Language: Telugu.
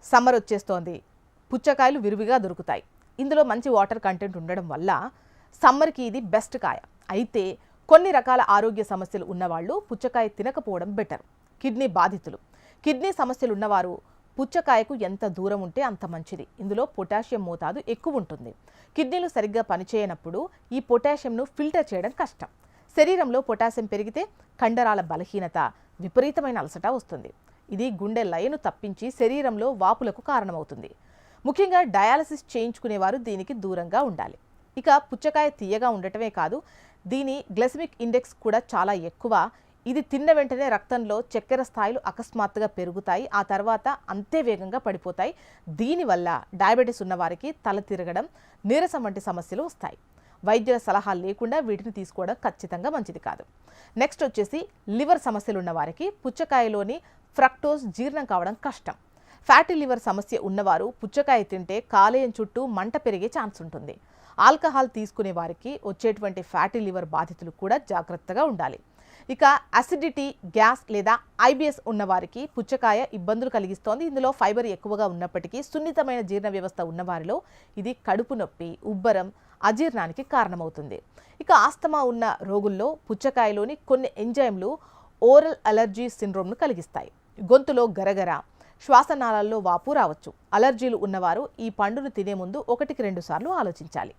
సమ్మర్ వచ్చేస్తోంది. పుచ్చకాయలు విరివిగా దొరుకుతాయి. ఇందులో మంచి వాటర్ కంటెంట్ ఉండడం వల్ల సమ్మర్కి ఇది బెస్ట్ కాయ. అయితే కొన్ని రకాల ఆరోగ్య సమస్యలు ఉన్నవాళ్ళు పుచ్చకాయ తినకపోవడం బెటర్. కిడ్నీ బాధితులు, కిడ్నీ సమస్యలు ఉన్నవారు పుచ్చకాయకు ఎంత దూరం ఉంటే అంత మంచిది. ఇందులో పొటాషియం మోతాదు ఎక్కువ ఉంటుంది. కిడ్నీలు సరిగ్గా పనిచేయనప్పుడు ఈ పొటాషియంను ఫిల్టర్ చేయడం కష్టం. శరీరంలో పొటాషియం పెరిగితే కండరాల బలహీనత, విపరీతమైన అలసట వస్తుంది. ఇది గుండె లయను తప్పించి శరీరంలో వాపులకు కారణమవుతుంది. ముఖ్యంగా డయాలసిస్ చేయించుకునేవారు దీనికి దూరంగా ఉండాలి. ఇక పుచ్చకాయ తీయగా ఉండటమే కాదు, దీని గ్లైసెమిక్ ఇండెక్స్ కూడా చాలా ఎక్కువ. ఇది తిన్న వెంటనే రక్తంలో చక్కెర స్థాయిలు అకస్మాత్తుగా పెరుగుతాయి, ఆ తర్వాత అంతే వేగంగా పడిపోతాయి. దీనివల్ల డయాబెటీస్ ఉన్నవారికి తల తిరగడం, నీరసం వంటి సమస్యలు వస్తాయి. వైద్యుల సలహా లేకుండా వీటిని తీసుకోవడం ఖచ్చితంగా మంచిది కాదు. నెక్స్ట్ వచ్చేసి లివర్ సమస్యలు ఉన్నవారికి పుచ్చకాయలోని ఫ్రక్టోజ్ జీర్ణం కావడం కష్టం. ఫ్యాటీ లివర్ సమస్య ఉన్నవారు పుచ్చకాయ తింటే కాలేయం చుట్టూ మంట పెరిగే ఛాన్స్ ఉంటుంది. ఆల్కహాల్ తీసుకునే వారికి వచ్చేటువంటి ఫ్యాటీ లివర్ బాధితులు కూడా జాగ్రత్తగా ఉండాలి. ఇక అసిడిటీ, గ్యాస్ లేదా ఐబిఎస్ ఉన్నవారికి పుచ్చకాయ ఇబ్బందులు కలిగిస్తోంది. ఇందులో ఫైబర్ ఎక్కువగా ఉన్నప్పటికీ సున్నితమైన జీర్ణ వ్యవస్థ ఉన్నవారిలో ఇది కడుపు నొప్పి, ఉబ్బరం, అజీర్ణానికి కారణమవుతుంది. ఇక ఆస్తమా ఉన్న రోగుల్లో పుచ్చకాయలోని కొన్ని ఎంజైమ్లు ఓరల్ అలర్జీ సిండ్రోమ్ను కలిగిస్తాయి. గొంతులో గరగర, శ్వాసనాళాల్లో వాపు రావచ్చు. అలర్జీలు ఉన్నవారు ఈ పండును తినే ముందు 1-2 సార్లు ఆలోచించాలి.